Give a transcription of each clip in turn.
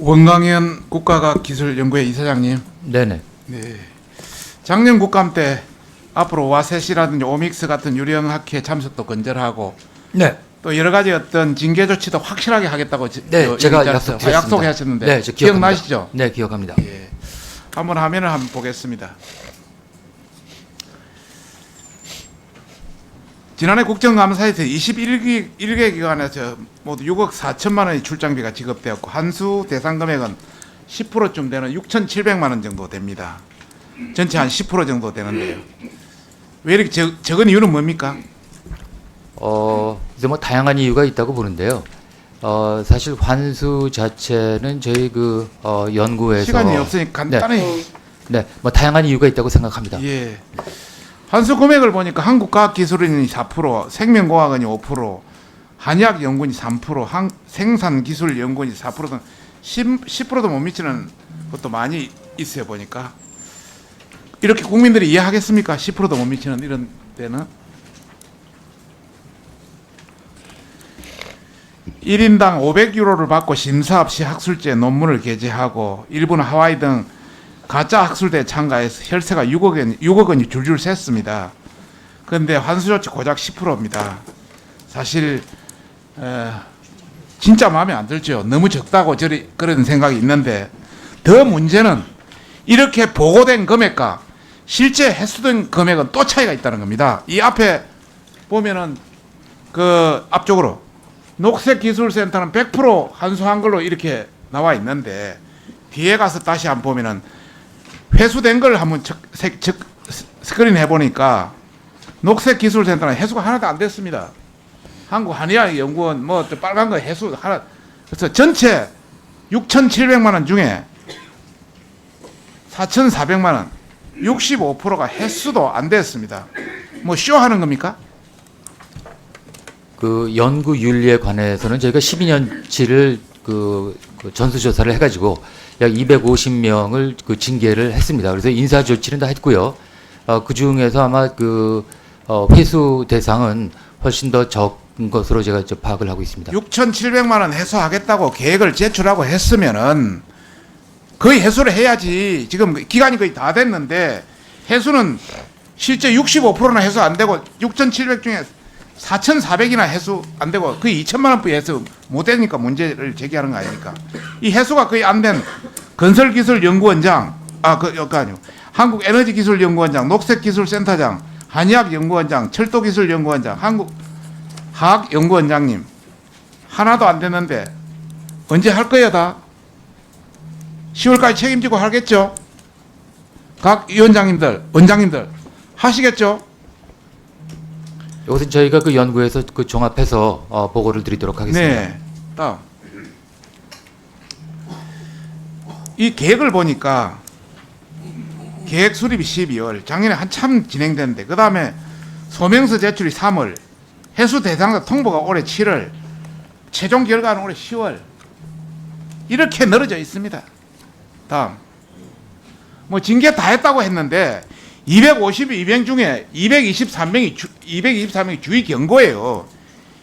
원광현 국가과학기술연구회 이사장님, 네네. 네. 작년 국감 때 앞으로 와셋이라든지 오믹스 같은 유령 학회 참석도 건절하고 네. 또 여러 가지 어떤 징계 조치도 확실하게 하겠다고 네, 제가 약속드렸습니다. 약속하셨는데 네, 저 기억합니다. 기억나시죠? 네, 기억합니다. 예. 한번 화면을 한번 보겠습니다. 지난해 국정감사에서 21개 기관에서 모두 6억 4천만 원의 출장비가 지급되었고 한수 대상 금액은 10%쯤 되는 6,700만 원 정도 됩니다. 전체 한 10% 정도 되는데요. 왜 이렇게 적은 이유는 뭡니까? 이제 뭐 다양한 이유가 있다고 보는데요. 사실 환수 자체는 저희 연구에서 시간이 없으니까 간단히 네, 뭐 다양한 이유가 있다고 생각합니다. 예. 환수 금액을 보니까 한국과학기술원이 4%, 생명공학원이 5%, 한의학연구원이 3%, 생산기술연구원이 4%등 10%도 못 미치는 것도 많이 있어요 보니까. 이렇게 국민들이 이해하겠습니까? 10%도 못 미치는 이런 데는. 1인당 500유로를 받고 심사 없이 학술제 논문을 게재하고 일본 하와이 등 가짜 학술대에 참가해서 혈세가 6억 원이 줄줄 샜습니다. 그런데 환수조치 고작 10%입니다. 사실 진짜 마음에 안 들죠. 너무 적다고 그런 생각이 있는데 더 문제는 이렇게 보고된 금액과 실제 회수된 금액은 또 차이가 있다는 겁니다. 이 앞에 보면은 그 앞쪽으로 녹색기술센터는 100% 환수한 걸로 이렇게 나와 있는데 뒤에 가서 다시 한번 보면은 회수된 걸 한번 스크린 해보니까 녹색기술센터는 회수가 하나도 안 됐습니다. 한국한의학연구원 뭐 빨간 거 회수 하나. 그래서 전체 6,700만 원 중에 4,400만 원 65%가 회수도 안 됐습니다. 뭐 쇼하는 겁니까? 그 연구 윤리에 관해서는 저희가 12년치를 전수조사를 해가지고 약 250명을 징계를 했습니다. 그래서 인사 조치는 다 했고요. 그 중에서 아마 회수 대상은 훨씬 더 적은 것으로 제가 파악을 하고 있습니다. 6,700만 원 회수하겠다고 계획을 제출하고 했으면은 거의 회수를 해야지. 지금 기간이 거의 다 됐는데 회수는 실제 65%나 회수 안 되고 6,700 중에 4,400이나 회수 안 되고 거의 2천만 원뿐이 회수 못 되니까 문제를 제기하는 거 아닙니까? 이 회수가 거의 안 된 건설기술연구원장, 아니요, 한국에너지기술연구원장, 녹색기술센터장, 한의학연구원장, 철도기술연구원장, 한국화학연구원장님 하나도 안 됐는데 언제 할 거예요 다? 10월까지 책임지고 하겠죠? 각 위원장님들, 원장님들 하시겠죠? 이것은 저희가 연구에서 종합해서 보고를 드리도록 하겠습니다. 네. 다음. 이 계획을 보니까 계획 수립이 12월, 작년에 한참 진행됐는데 그 다음에 소명서 제출이 3월, 해수 대상자 통보가 올해 7월, 최종 결과는 올해 10월. 이렇게 늘어져 있습니다. 다음. 뭐 징계 다 했다고 했는데 252명 중에 223명이 주의 경고예요.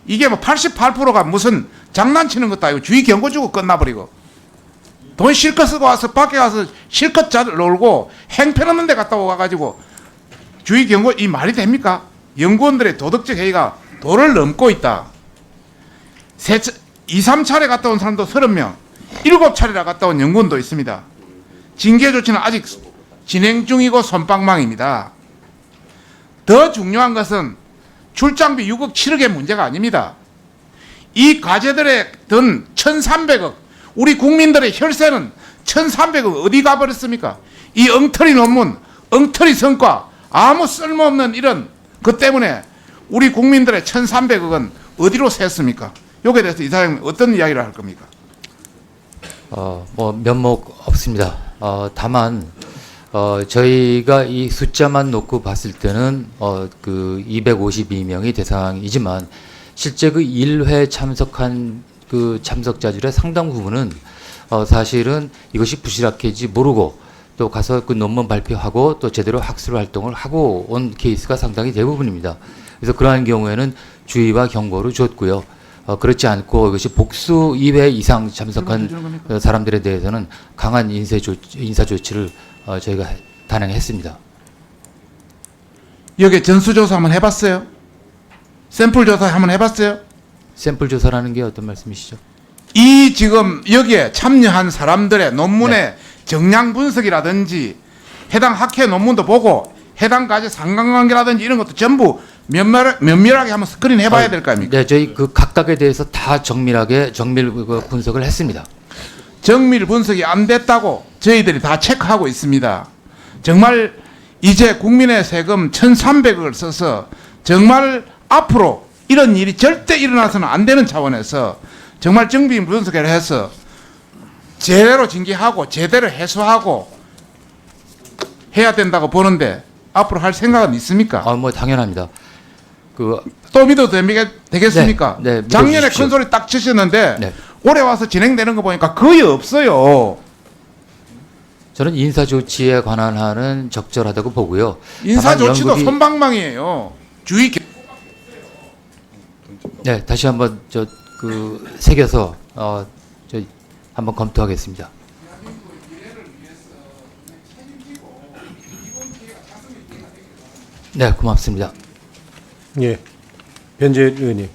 이게 뭐 88%가 무슨 장난치는 것도 아니고 주의 경고 주고 끝나버리고 돈 실컷 쓰고 와서 밖에 가서 실컷 잘 놀고 행편 없는 데 갔다 와가지고 주의 경고 이 말이 됩니까? 연구원들의 도덕적 해이가 도를 넘고 있다. 2, 3차례 갔다 온 사람도 30명, 7차례나 갔다 온 연구원도 있습니다. 징계 조치는 아직 진행 중이고 솜방망입니다. 더 중요한 것은 출장비 6억 7억의 문제가 아닙니다. 이 과제들에 든 1,300억, 우리 국민들의 혈세는 1,300억 어디 가버렸습니까? 이 엉터리 논문, 엉터리 성과, 아무 쓸모없는 이런 것 때문에 우리 국민들의 1,300억은 어디로 샜습니까? 여기에 대해서 이사장님 어떤 이야기를 할 겁니까? 뭐 면목 없습니다. 다만 저희가 이 숫자만 놓고 봤을 때는 252명이 대상이지만 실제 1회 참석한 참석자들의 상당 부분은 사실은 이것이 부실학회인지 모르고 또 가서 논문 발표하고 또 제대로 학술 활동을 하고 온 케이스가 상당히 대부분입니다. 그래서 그러한 경우에는 주의와 경고를 줬고요. 그렇지 않고 이것이 복수 2회 이상 참석한 사람들에 대해서는 강한 인사 조치를 저희가 단행했습니다. 여기 전수조사 한번 해봤어요? 샘플 조사 한번 해봤어요? 샘플 조사라는 게 어떤 말씀이시죠? 이 지금 여기에 참여한 사람들의 논문의 정량 분석이라든지 해당 학회 논문도 보고 해당 과제 상관관계라든지 이런 것도 전부 면밀하게 한번 스크린 해봐야 될 거 아닙니까? 네, 저희 그 각각에 대해서 다 정밀 분석을 했습니다. 정밀 분석이 안 됐다고 저희들이 다 체크하고 있습니다. 정말 이제 국민의 세금 1,300억을 써서 정말 앞으로 이런 일이 절대 일어나서는 안 되는 차원에서 정말 정밀 분석을 해서 제대로 징계하고 제대로 해소하고 해야 된다고 보는데 앞으로 할 생각은 있습니까? 뭐 당연합니다. 또 믿어도 되겠습니까? 네, 네, 작년에 믿어주십시오. 큰 소리 딱 치셨는데 네. 올해 와서 진행되는 거 보니까 거의 없어요. 저는 인사 조치에 관한 한은 적절하다고 보고요. 인사 다만 조치도 연극이- 솜방망이에요. 주의 네, 다시 한번 새겨서 저 한번 검토하겠습니다. 네, 고맙습니다. 예, 변재 의원님.